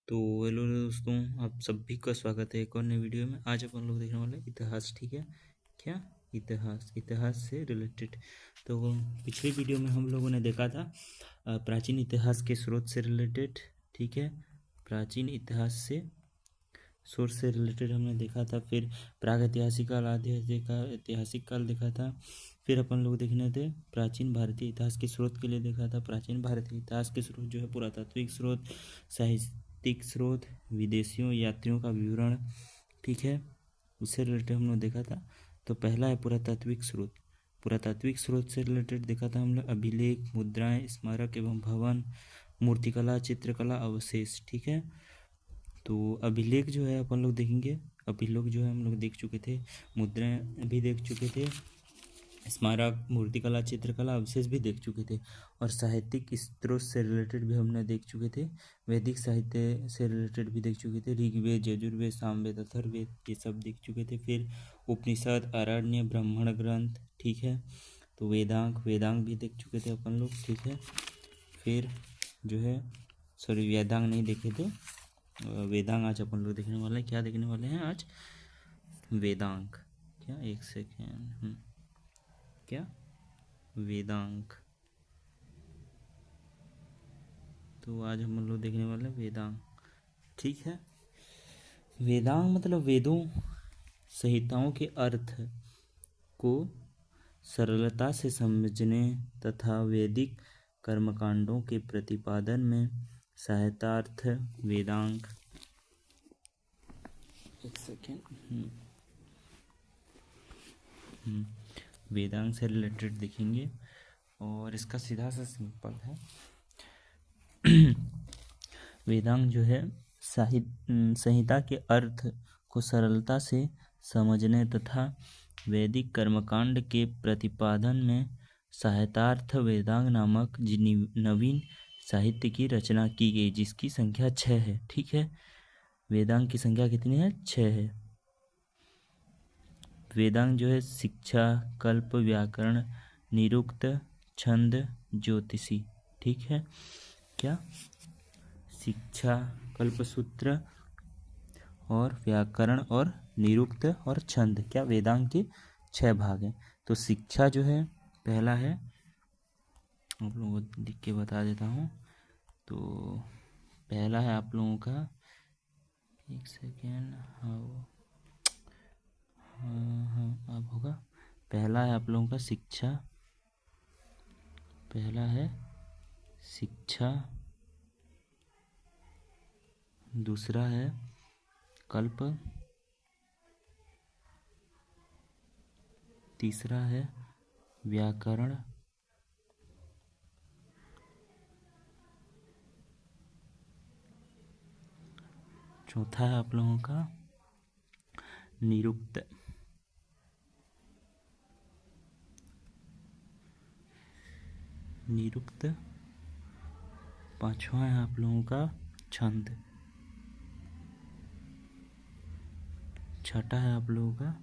तो हेलो दोस्तों, आप सभी का स्वागत है एक और नई वीडियो में। आज अपन लोग देखने वाले इतिहास। ठीक है, क्या इतिहास से रिलेटेड। तो पिछली वीडियो में हम लोगों ने देखा था प्राचीन इतिहास के स्रोत से रिलेटेड। ठीक है, प्राचीन इतिहास से सोर्स से रिलेटेड हमने देखा था। फिर प्रागैतिहासिक काल, आधि ऐतिहासिक काल देखा था। फिर अपन लोग देखने थे प्राचीन भारतीय इतिहास के स्रोत के लिए देखा था। प्राचीन भारतीय इतिहास के स्रोत जो है पुरातात्विक स्रोत, साहित्यिक स्रोत, विदेशियों यात्रियों का विवरण। ठीक है, उससे रिलेटेड हम लोग देखा था। तो पहला है पुरातात्विक स्रोत। पुरातात्विक स्रोत से रिलेटेड देखा था हम लोग अभिलेख, मुद्राएं, स्मारक एवं भवन, मूर्तिकला, चित्रकला, अवशेष। ठीक है, तो अभिलेख जो है अपन लोग देखेंगे। अभिलेख जो है हम लोग देख चुके थे, मुद्राएं भी देख चुके थे, स्मारक, मूर्तिकला, चित्रकला, अवशेष भी देख चुके थे। और साहित्यिक स्रोत से रिलेटेड भी हमने देख चुके थे। वैदिक साहित्य से रिलेटेड भी देख चुके थे, ऋग्वेद, यजुर्वेद, सामवेद, अथर्ववेद, ये सब देख चुके थे। फिर उपनिषद, आरण्य, ब्राह्मण ग्रंथ। ठीक है, तो वेदांग भी देख चुके थे अपन लोग। ठीक है, फिर जो है वेदांग नहीं देखे थे, वेदांग आज अपन लोग देखने वाले हैं। क्या देखने वाले हैं आज? वेदांग। क्या, एक सेकेंड, क्या वेदांग। तो आज हम लोग देखने वाले हैं वेदांग। ठीक है, वेदांग मतलब वेदों, संहिताओं के अर्थ को सरलता से समझने तथा वैदिक कर्मकांडों के प्रतिपादन में सहायतार्थ वेदांग। एक सेकेंड, वेदांग से रिलेटेड देखेंगे और इसका सीधा सा सिंपल है। वेदांग जो है संहिता के अर्थ को सरलता से समझने तथा वैदिक कर्मकांड के प्रतिपादन में सहायतार्थ वेदांग नामक नवीन साहित्य की रचना की गई, जिसकी संख्या 6 है। ठीक है, वेदांग की संख्या कितनी है? 6 है। वेदांग जो है शिक्षा, कल्प, व्याकरण, निरुक्त, छंद, ज्योतिषी। ठीक है, क्या शिक्षा, कल्पसूत्र और व्याकरण और निरुक्त और छंद, क्या वेदांग के 6 भाग हैं। तो शिक्षा जो है पहला है, आप लोगों को लिख के बता देता हूँ। तो पहला है आप लोगों का, एक सेकेंड, हाँ अब होगा। पहला है आप लोगों का शिक्षा, पहला है शिक्षा, दूसरा है कल्प, तीसरा है व्याकरण, चौथा है आप लोगों का निरुक्त, पांचवा है आप लोगों का छंद, छठा है आप लोगों का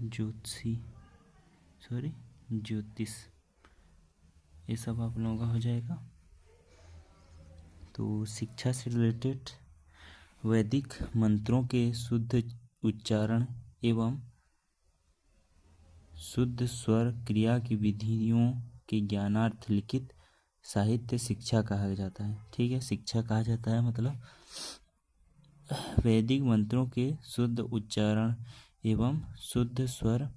ज्योतिष। ये सब आप लोगों का हो जाएगा। तो शिक्षा से रिलेटेड वैदिक मंत्रों के शुद्ध उच्चारण एवं शुद्ध स्वर क्रिया की विधियों के ज्ञानार्थ लिखित साहित्य शिक्षा कहा जाता है। ठीक है, शिक्षा कहा जाता है मतलब वैदिक मंत्रों के शुद्ध उच्चारण एवं शुद्ध स्वर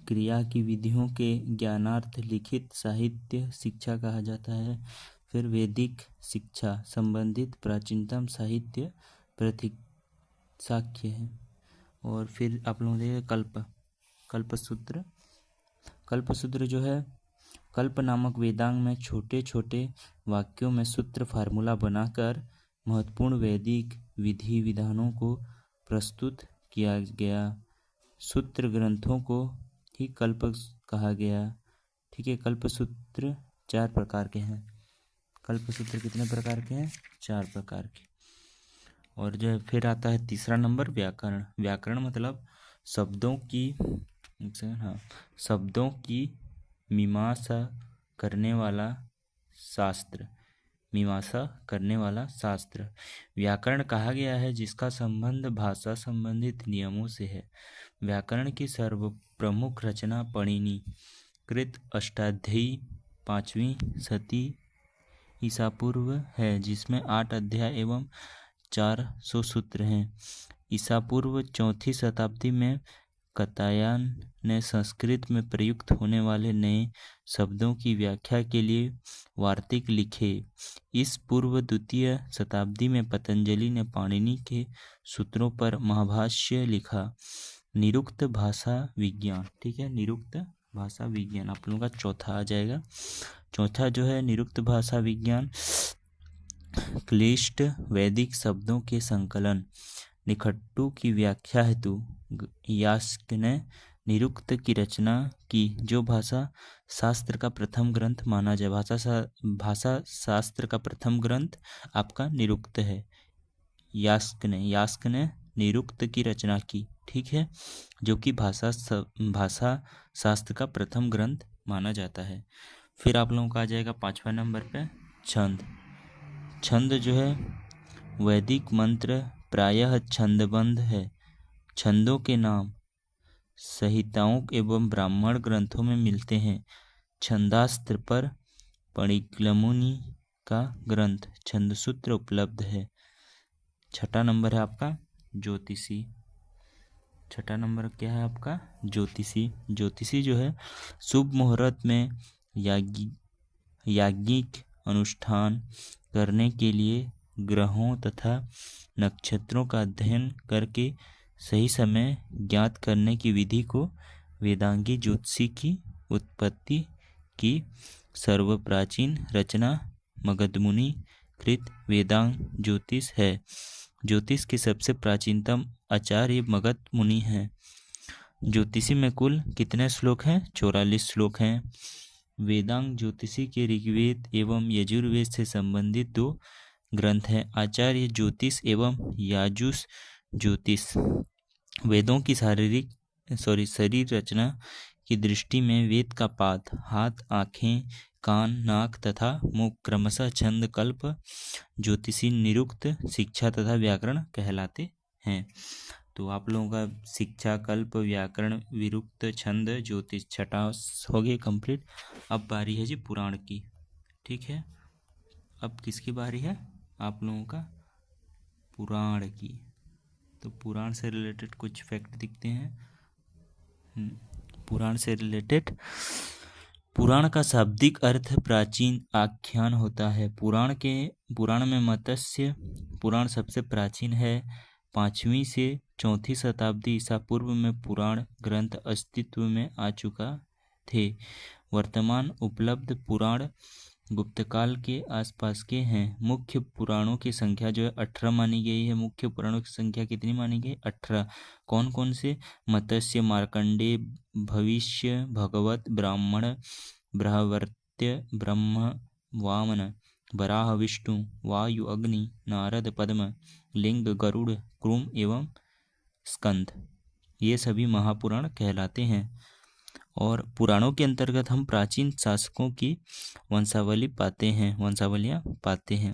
क्रिया की विधियों के ज्ञानार्थ लिखित साहित्य शिक्षा कहा जाता है। फिर वैदिक शिक्षा संबंधित प्राचीनतम साहित्य साक्ष्य है। और फिर आप लोगों ने कल्पसूत्र जो है, कल्प नामक वेदांग में छोटे छोटे वाक्यों में सूत्र फार्मूला बनाकर महत्वपूर्ण वैदिक विधि विधानों को प्रस्तुत किया गया सूत्र ग्रंथों को ही कल्प कहा गया। ठीक है, कल्पसूत्र 4 प्रकार के हैं। कल्पसूत्र कितने प्रकार के हैं? 4 प्रकार के। और जो फिर आता है तीसरा नंबर व्याकरण। व्याकरण मतलब शब्दों की मीमांसा, करने वाला शास्त्र, मीमांसा करने वाला शास्त्र। व्याकरण कहा गया है जिसका संबंध भाषा संबंधित नियमों से है। व्याकरण की सर्वप्रमुख रचना पाणिनि कृत अष्टाध्यायी 5वीं शती ईसा पूर्व है, जिसमें 8 अध्याय एवं 400 सूत्र हैं। ईसा पूर्व 4वीं शताब्दी में कतायान ने संस्कृत में प्रयुक्त होने वाले नए शब्दों की व्याख्या के लिए वार्तिक लिखे। इस पूर्व 2वीं शताब्दी में पतंजलि ने पाणिनि के सूत्रों पर महाभाष्य लिखा। निरुक्त भाषा विज्ञान, ठीक है, निरुक्त भाषा विज्ञान आप लोगों का चौथा आ जाएगा। चौथा जो है निरुक्त भाषा विज्ञान, क्लिष्ट वैदिक शब्दों के संकलन निघंटु की व्याख्या हेतु यास्क ने निरुक्त की रचना की, जो भाषा शास्त्र का प्रथम ग्रंथ माना जाए। भाषा शास्त्र का प्रथम ग्रंथ आपका निरुक्त है। यास्क ने निरुक्त की रचना की, ठीक है, जो कि भाषा शास्त्र का प्रथम ग्रंथ माना जाता है। फिर आप लोगों का आ जाएगा 5वां नंबर पे छंद। छंद जो है वैदिक मंत्र प्रायः छंदबद्ध है। छंदों के नाम संहिताओं एवं ब्राह्मण ग्रंथों में मिलते हैं। छंदास्त्र पर पणिक्कलमुनि का ग्रंथ छंदसूत्र उपलब्ध है। छठा नंबर है आपका ज्योतिषी। छठा नंबर क्या है आपका ज्योतिषी। ज्योतिषी जो है शुभ मुहूर्त में याज्ञिक अनुष्ठान करने के लिए ग्रहों तथा नक्षत्रों का अध्ययन करके सही समय ज्ञात करने की विधि को वेदांगी ज्योतिषी की उत्पत्ति की सर्वप्राचीन रचना मगधमुनि कृत वेदांग ज्योतिष है। ज्योतिष के सबसे प्राचीनतम आचार्य मगध मुनि हैं। ज्योतिषी में कुल कितने श्लोक हैं? 44 श्लोक हैं। वेदांग ज्योतिषी के ऋग्वेद एवं यजुर्वेद से संबंधित 2 ग्रंथ हैं, आचार्य ज्योतिष एवं याजुष ज्योतिष। वेदों की शरीर रचना की दृष्टि में वेद का पाद, हाथ, आँखें, कान, नाक तथा मुख क्रमशः छंद, कल्प, ज्योतिषी, निरुक्त, शिक्षा तथा व्याकरण कहलाते हैं। तो आप लोगों का शिक्षा, कल्प, व्याकरण, विरुक्त, छंद, ज्योतिष छठा हो गए कंप्लीट। अब बारी है जी पुराण की, ठीक है। अब किसकी बारी है? आप लोगों का पुराण की। तो पुराण से रिलेटेड कुछ फैक्ट दिखते हैं। पुराण से रिलेटेड, पुराण का शाब्दिक अर्थ प्राचीन आख्यान होता है। पुराण में मत्स्य पुराण सबसे प्राचीन है। 5वीं से 4वीं शताब्दी ईसा पूर्व में पुराण ग्रंथ अस्तित्व में आ चुका थे। वर्तमान उपलब्ध पुराण गुप्तकाल के आसपास के हैं। मुख्य पुराणों की संख्या जो है 18 मानी गई है। मुख्य पुराणों की संख्या कितनी मानी गई? 18। कौन कौन से? मत्स्य, मार्कंडेय, भविष्य, भगवत, ब्राह्मण, बृहवर्त्य, ब्रह्म, वामन, वराह, विष्णु, वायु, अग्नि, नारद, पद्म, लिंग, गरुड़, कुर्म एवं स्कंद। ये सभी महापुराण कहलाते हैं। और पुराणों के अंतर्गत हम प्राचीन शासकों की वंशावलियां पाते हैं।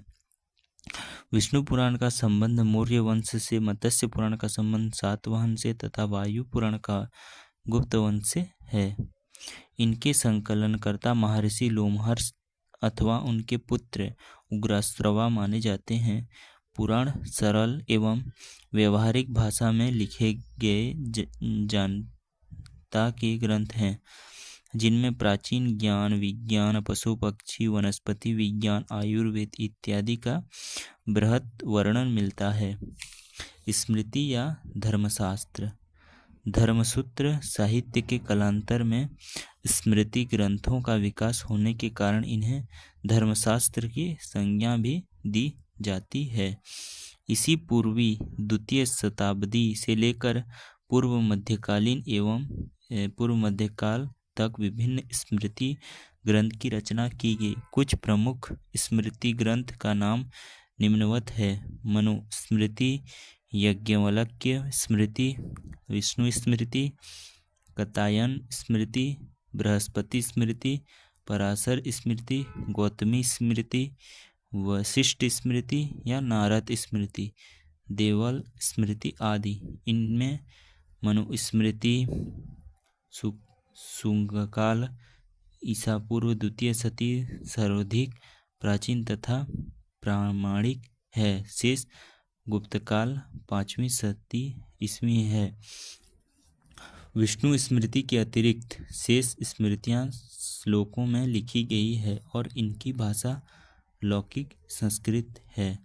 विष्णु पुराण का संबंध मौर्य वंश से, मत्स्य पुराण का संबंध सातवाहन से तथा वायु पुराण का गुप्त वंश से है। इनके संकलनकर्ता महर्षि लोमहर्ष अथवा उनके पुत्र उग्रश्रवा माने जाते हैं। पुराण सरल एवं व्यवहारिक भाषा में लिखे गए जानता के ग्रंथ हैं, जिनमें प्राचीन ज्ञान, विज्ञान, पशु पक्षी, वनस्पति विज्ञान, आयुर्वेद इत्यादि का बृहत वर्णन मिलता है। स्मृति या धर्मशास्त्र। धर्मसूत्र साहित्य के कालांतर में स्मृति ग्रंथों का विकास होने के कारण इन्हें धर्मशास्त्र की संज्ञा भी दी जाती है। इसी पूर्वी 2वीं शताब्दी से लेकर पूर्व मध्यकाल तक विभिन्न स्मृति ग्रंथ की रचना की गई। कुछ प्रमुख स्मृति ग्रंथ का नाम निम्नवत है: मनुस्मृति, याज्ञवल्क्य स्मृति, विष्णु स्मृति, कात्यायन स्मृति, बृहस्पति स्मृति, पराशर स्मृति, गौतमी स्मृति, वशिष्ठ स्मृति या नारद स्मृति, देवल स्मृति आदि। इनमें मनुस्मृति, शुंगकाल, ईसा पूर्व द्वितीय शती सर्वाधिक प्राचीन तथा प्रामाणिक है। शेष गुप्तकाल 5वीं शती ईस्वी है। विष्णु स्मृति के अतिरिक्त शेष स्मृतियाँ श्लोकों में लिखी गई है और इनकी भाषा लौकिक संस्कृत है।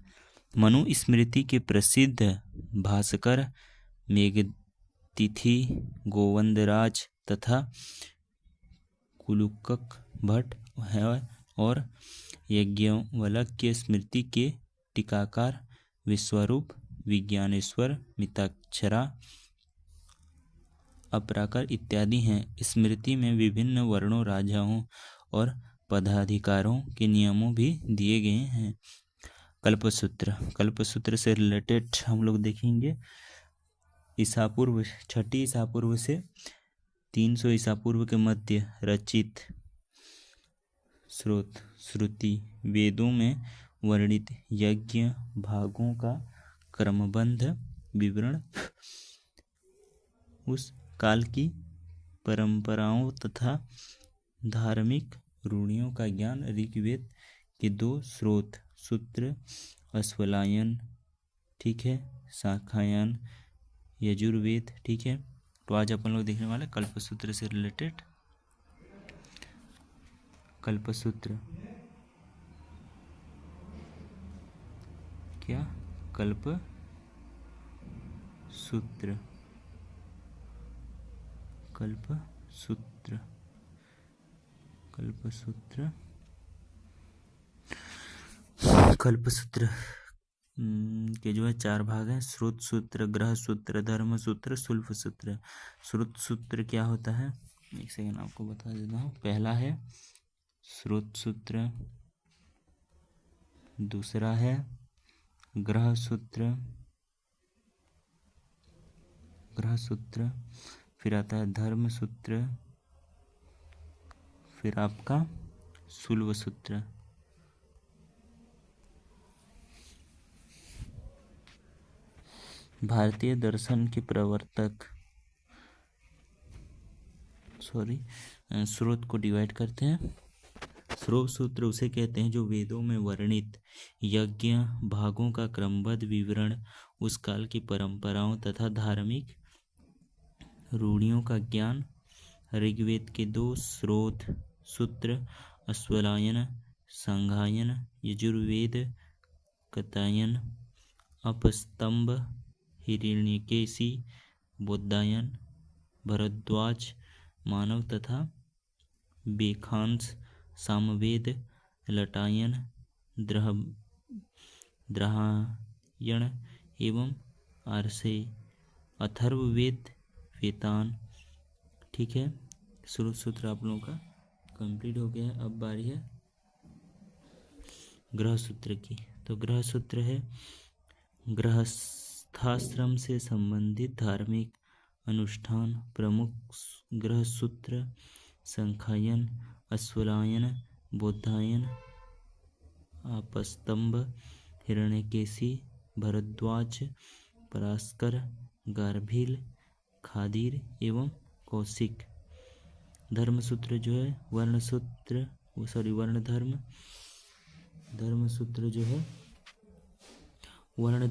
मनु स्मृति के प्रसिद्ध भास्कर मेघतिथि, गोविंदराज तथा कुलुक्क भट्ट है और याज्ञवल्क्य स्मृति के टीकाकार विश्वरूप, विज्ञानेश्वर, मिताक्षरा, अपराकर इत्यादि हैं। स्मृति में विभिन्न वर्णों, राजाओं और पदाधिकारों के नियमों भी दिए गए हैं। कल्पसूत्र, कल्पसूत्र से रिलेटेड हम लोग देखेंगे। ईसा पूर्व 6 ईसा पूर्व से 300 ईसा पूर्व के मध्य रचित स्रोत श्रुति वेदों में वर्णित यज्ञ भागों का क्रमबद्ध विवरण उस काल की परंपराओं तथा धार्मिक रूढ़ियों का ज्ञान ऋग्वेद के 2 स्रोत सूत्र अश्वलायन, ठीक है, शाखायन, यजुर्वेद, ठीक है। तो आज अपन लोग देखने वाले कल्पसूत्र से रिलेटेड। कल्पसूत्र क्या? कल्पसूत्र, कल्पसूत्र, कल्पसूत्र, कल्पसूत्र के जो है 4 भाग हैं। श्रुत सूत्र, ग्रह सूत्र, धर्म सूत्र, शुल्फ सूत्र। श्रुत सूत्र क्या होता है? एक सेकंड आपको बता देता हूँ। पहला है श्रुत सूत्र, दूसरा है ग्रह सूत्र, ग्रह सूत्र, फिर आता है धर्म सूत्र, फिर आपका शुल्फ सूत्र। भारतीय दर्शन के प्रवर्तक स्रोत को डिवाइड करते हैं। स्रोत सूत्र उसे कहते हैं जो वेदों में वर्णित यज्ञ भागों का क्रमबद्ध विवरण, उस काल की परंपराओं तथा धार्मिक रूढ़ियों का ज्ञान। ऋग्वेद के 2 स्रोत सूत्र अश्वलायन, सांगायन, यजुर्वेद कतायन, अपस्तंभ, हिरण्यकेशी, बोधायन, भरद्वाज, मानव तथा बेखांस, सामवेद, लटायन, द्रायण एवं आर्षे, अथर्ववेद, वेतान, ठीक है। श्रुत सूत्र आप लोगों का कंप्लीट हो गया है। अब बारी है ग्रह सूत्र की। तो ग्रह सूत्र है गृहस्थाश्रम से संबंधित धार्मिक अनुष्ठान। प्रमुख ग्रह सूत्र सांख्यायन, अश्वलायन, बोधायन, आपस्तंभ, हिरण्यकेशी, भरद्वाज, पराशर, गार्भिल, खादीर एवं कौशिक। धर्म सूत्र जो है वर्ण सूत्र जो है वर्ण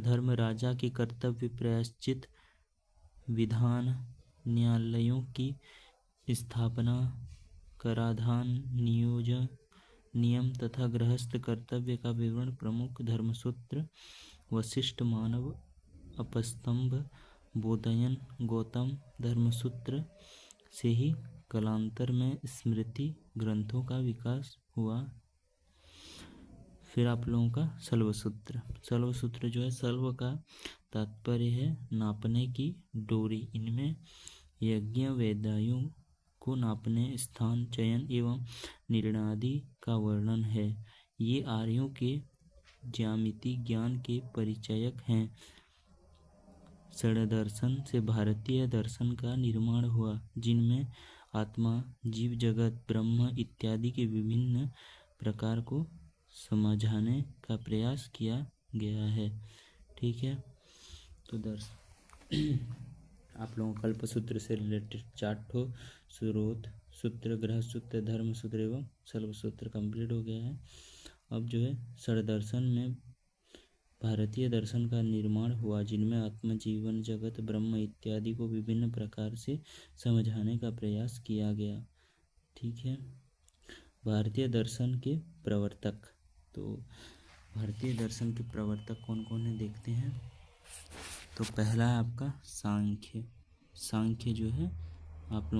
धर्म, राजा के कर्तव्य, प्रायश्चित, विधान, न्यायालयों की स्थापना, कराधान, नियम तथा गृहस्थ कर्तव्य का विवरण। प्रमुख धर्मसूत्र वशिष्ठ, मानव, अपस्तंभ, बोधायन, गौतम। धर्मसूत्र से ही कालांतर में स्मृति ग्रंथों का विकास हुआ। फिर आप लोगों का शल्व सूत्र जो है, शल्व का तात्पर्य है नापने की डोरी। इनमें यज्ञ वेदायों को नापने, स्थान चयन एवं निर्णय आदि का वर्णन है। ये आर्यों के ज्यामिति ज्ञान के परिचायक हैं। षड्दर्शन से भारतीय दर्शन का निर्माण हुआ, जिनमें आत्मा, जीव जगत, ब्रह्म इत्यादि के विभिन्न प्रकार को समझाने का प्रयास किया गया है। ठीक है, तो आप लोगों को कल्पसूत्र से रिलेटेड 4 ठो स्रोत सूत्र, ग्रह सूत्र, धर्म सूत्र एवं शल्व सूत्र कंप्लीट हो गया है। अब जो है षड्दर्शन में भारतीय दर्शन का निर्माण हुआ, जिनमें आत्मा, जीवन जगत, ब्रह्म इत्यादि को विभिन्न प्रकार से समझाने का प्रयास किया गया। ठीक है, भारतीय दर्शन के प्रवर्तक, तो भारतीय दर्शन के प्रवर्तक कौन कौन है देखते हैं। तो पहला है आपका सांख्य। सांख्य जो है आप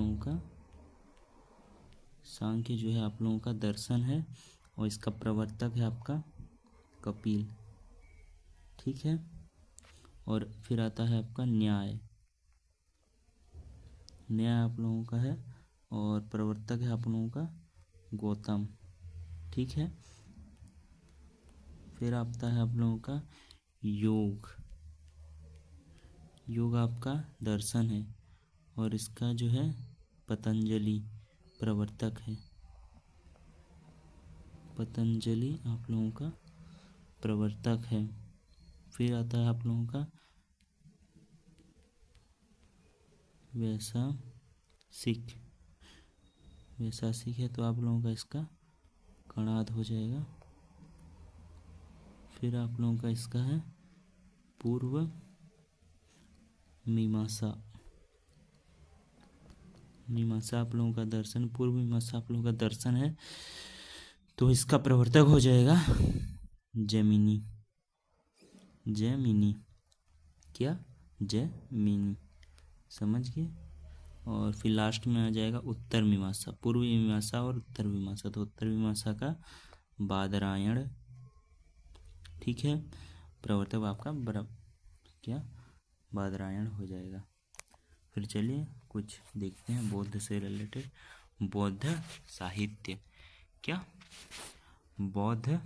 लोगों का दर्शन है और इसका प्रवर्तक है आपका कपिल। ठीक है, और फिर आता है आपका न्याय। न्याय आप लोगों का है और प्रवर्तक है आप लोगों का गौतम। ठीक है, फिर आता है आप लोगों का योग। योग आपका दर्शन है और इसका जो है पतंजलि प्रवर्तक है। पतंजलि आप लोगों का प्रवर्तक है। फिर आता है आप लोगों का वैशेषिक। वैशेषिक है तो आप लोगों का इसका कणाद हो जाएगा। फिर आप लोगों का इसका है पूर्व मीमांसा। मीमांसा आप लोगों का दर्शन, पूर्व मीमांसा आप लोगों का दर्शन है तो इसका प्रवर्तक हो जाएगा जैमिनी। जैमिनी क्या? जैमिनी, समझ गए। और फिर लास्ट में आ जाएगा उत्तर मीमांसा, पूर्व मीमांसा और उत्तर मीमांसा। तो उत्तर मीमांसा का बादरायण। ठीक है, प्रवर्तक आपका क्या? बादरायण हो जाएगा। फिर चलिए कुछ देखते हैं बौद्ध से रिलेटेड। बौद्ध साहित्य। क्या? बौद्ध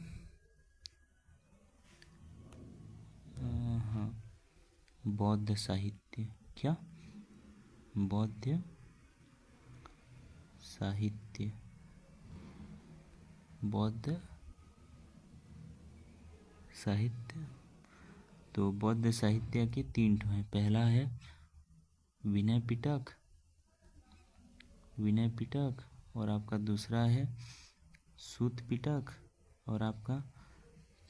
बौद्ध साहित्य। क्या? बौद्ध साहित्य। बौद्ध साहित्य। तो बौद्ध साहित्य के 3 ठो हैं। पहला है विनय पिटक। विनय पिटक और आपका दूसरा है सूत पिटक और आपका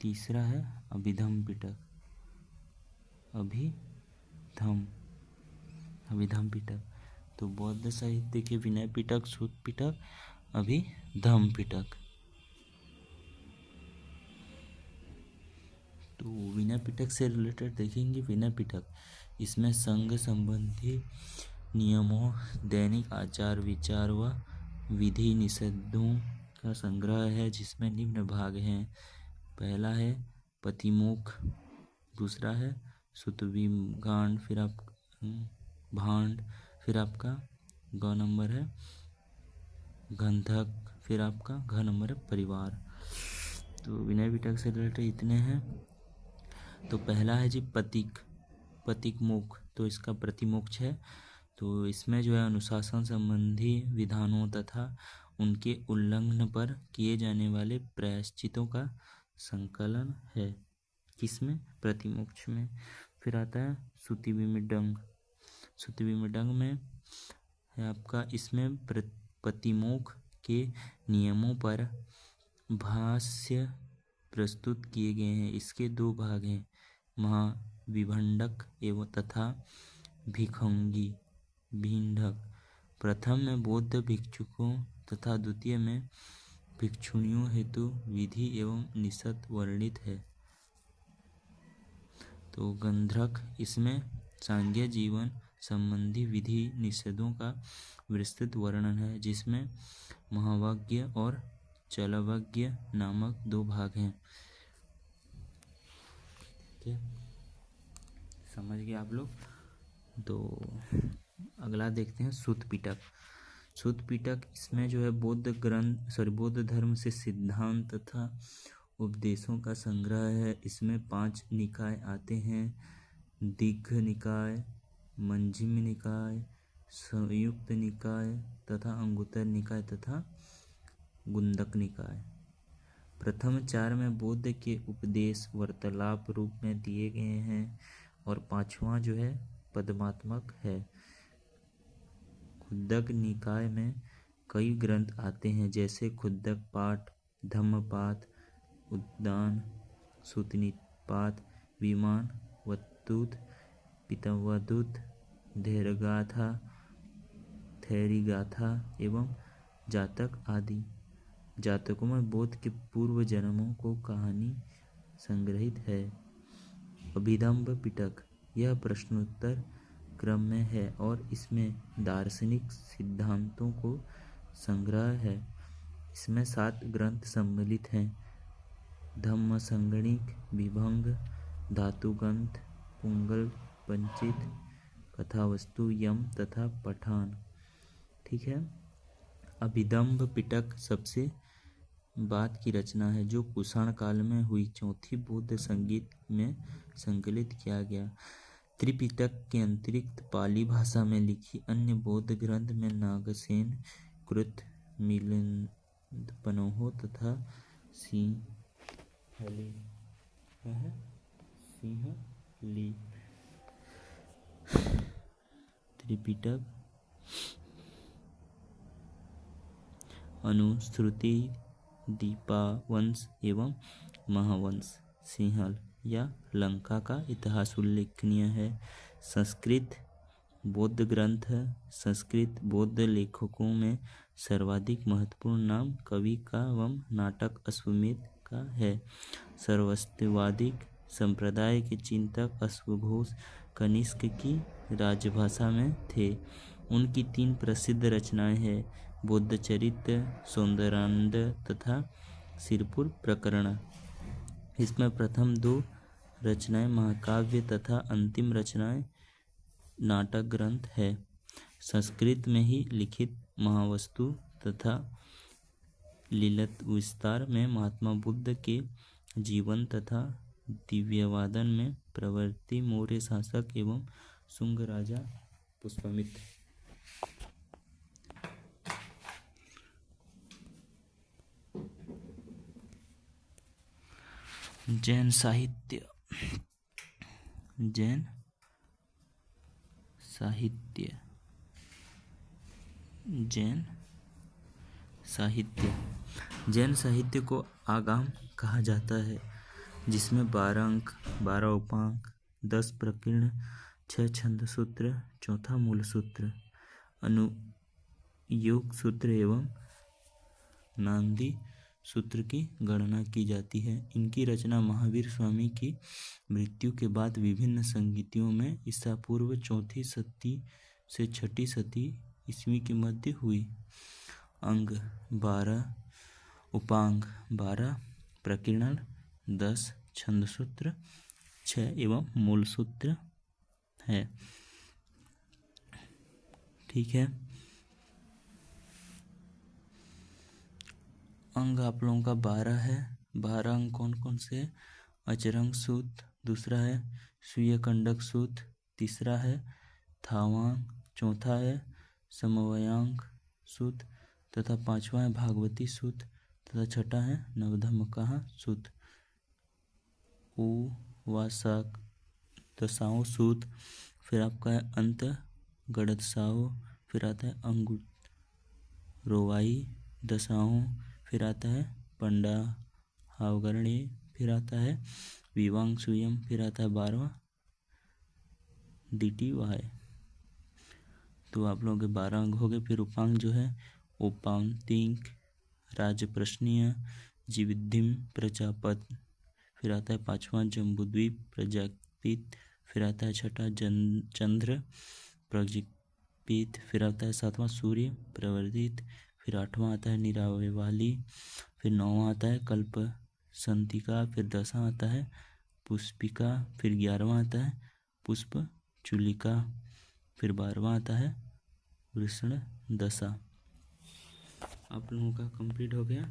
तीसरा है अभिधम पिटक। अभिधम पिटक। तो बौद्ध साहित्य के विनय पिटक, सूत पिटक, अभिधम पिटक। तो विनय पिटक से रिलेटेड देखेंगे। विनय पिटक इसमें संघ संबंधी नियमों, दैनिक आचार विचार व विधि निषेधों का संग्रह है, जिसमें निम्न भाग हैं। पहला है पतिमोक्ष, दूसरा है सुतविगांड, फिर आप भांड, फिर आपका ग नंबर है गंधक, फिर आपका घ नंबर है परिवार। तो विनय पिटक से रिलेटेड इतने हैं। तो पहला है जी पतिक मोक्ष, तो इसका प्रतिमोक्ष है। तो इसमें जो है अनुशासन संबंधी विधानों तथा उनके उल्लंघन पर किए जाने वाले प्रायश्चितों का संकलन है। किसमें? प्रतिमोक्ष में। फिर आता है सुतिविमृडंग। सुतिविमृडंग में है आपका, इसमें प्रतिमोक्ष के नियमों पर भाष्य प्रस्तुत किए गए हैं। इसके 2 भाग हैं, महाविभंडक एवं तथा भिखंगी भिंडक। प्रथम में बौद्ध भिक्षुकों तथा द्वितीय में भिक्षुणियों हेतु विधि एवं निषेध वर्णित है। तो गंधक इसमें सांघ्य जीवन संबंधी विधि निषेधों का विस्तृत वर्णन है, जिसमें महावाक्य और चलवज्ञ नामक 2 भाग हैं। ठीक है, समझ गए आप लोग। तो अगला देखते हैं सूत पिटक। सूत पिटक इसमें जो है बौद्ध धर्म से सिद्धांत तथा उपदेशों का संग्रह है। इसमें 5 निकाय आते हैं, दीघ निकाय, मंजिम निकाय, संयुक्त निकाय तथा अंगुत्तर निकाय तथा गुंडक निकाय। प्रथम 4 में बुद्ध के उपदेश वार्तालाप रूप में दिए गए हैं और 5वां जो है पद्मात्मक है। खुद्दक निकाय में कई ग्रंथ आते हैं जैसे खुद्दक पाठ, धम्मपाद, उद्दान, सूतनिपात, विमान, वत्तुत, पितवदूत, धैर्यगाथा, थैरीगाथा एवं जातक आदि। जातकों में बुद्ध के पूर्व जन्मों को कहानी संग्रहित है। अभिधम्म पिटक यह प्रश्नोत्तर क्रम में है और इसमें दार्शनिक सिद्धांतों को संग्रह है। इसमें 7 ग्रंथ सम्मिलित हैं: धम्मसंगणिक, विभंग, धातुग्रंथ, पुंगल, पंचित, कथावस्तु, यम तथा पठान। ठीक है। अभिधम्म पिटक सबसे बाद की रचना है जो कुषाण काल में हुई चौथी बौद्ध संगीत में संकलित किया गया। त्रिपिटक के अतिरिक्त पाली भाषा में लिखी अन्य बौद्ध ग्रंथ में नागसेन कृत, मिलिंद-पन्हो तथा सिंहली। त्रिपिटक, अनुश्रुति, दीपावंश एवं महावंश। सिंहल या लंका का इतिहास उल्लेखनीय है। संस्कृत बौद्ध ग्रंथ है। संस्कृत बौद्ध लेखकों में सर्वाधिक महत्वपूर्ण नाम कवि का एवं नाटक अश्वमेध का है। सरस्वतीवादी संप्रदाय के चिंतक अश्वघोष कनिष्क की राजभाषा में थे। उनकी 3 प्रसिद्ध रचनाएं हैं: बुद्धचरित्र, सौंदर्यानंद तथा सिरपुर प्रकरण। इसमें प्रथम 2 रचनाएं महाकाव्य तथा अंतिम रचनाएं नाटक ग्रंथ है। संस्कृत में ही लिखित महावस्तु तथा लिलित विस्तार में महात्मा बुद्ध के जीवन तथा दिव्यवादन में प्रवृत्ति मौर्य शासक एवं शुंग राजा पुष्यमित्र। जैन साहित्य। जैन साहित्य। जैन साहित्य। जैन साहित्य को आगम कहा जाता है जिसमें 12 अंक, 12 उपांक, 10 प्रकीर्ण, 6 छंद सूत्र, 4 मूल सूत्र, अनुयोग सूत्र एवं नांदी सूत्र की गणना की जाती है। इनकी रचना महावीर स्वामी की मृत्यु के बाद विभिन्न संगीतियों में ईसा पूर्व 4वीं शती से 6वीं शती ईस्वी के मध्य हुई। अंग 12, उपांग 12, प्रकीर्ण 10, छंद सूत्र 6 एवं मूल सूत्र है। ठीक है। अंग आप लोगों का 12 है। 12 अंग कौन कौन से? अचरंग सूत्र, दूसरा है स्वीय कंडक सूत्र, तीसरा है थावांग, चौथा है समवयांग सूत्र तथा 5वां है भागवती सूत्र तथा 6ठा है नवधम्मकहा सूत्र। उवासक दशाओं सूत्र, फिर आपका है अंत गणदशाओं, फिर आता है अंगुत रोवाई दशाओं, फिर आता है पंडा हावगरणी, फिर आता है विवांग सुयम, फिर आता है 12वां डीटी वाय। तो आप लोगों के 12 अंग हो गए। फिर उपांग जो है उपांतिक, राजप्रश्नीय, जीविधिम, प्रजापत, फिर आता है 5वां जम्बूद्वीप प्रजापित, फिर आता है 6ठा चंद्र प्रजापित, फिर आता है 7वां सूर्य प्रवर्तित, फिर 8वां आता है निरावेवाली, फिर 9वां आता है कल्प संतिका, फिर 10वां आता है पुष्पिका, फिर 11वां आता है पुष्प चुलिका, फिर 12वां आता है वृषण दशा। आप लोगों का कंप्लीट हो गया।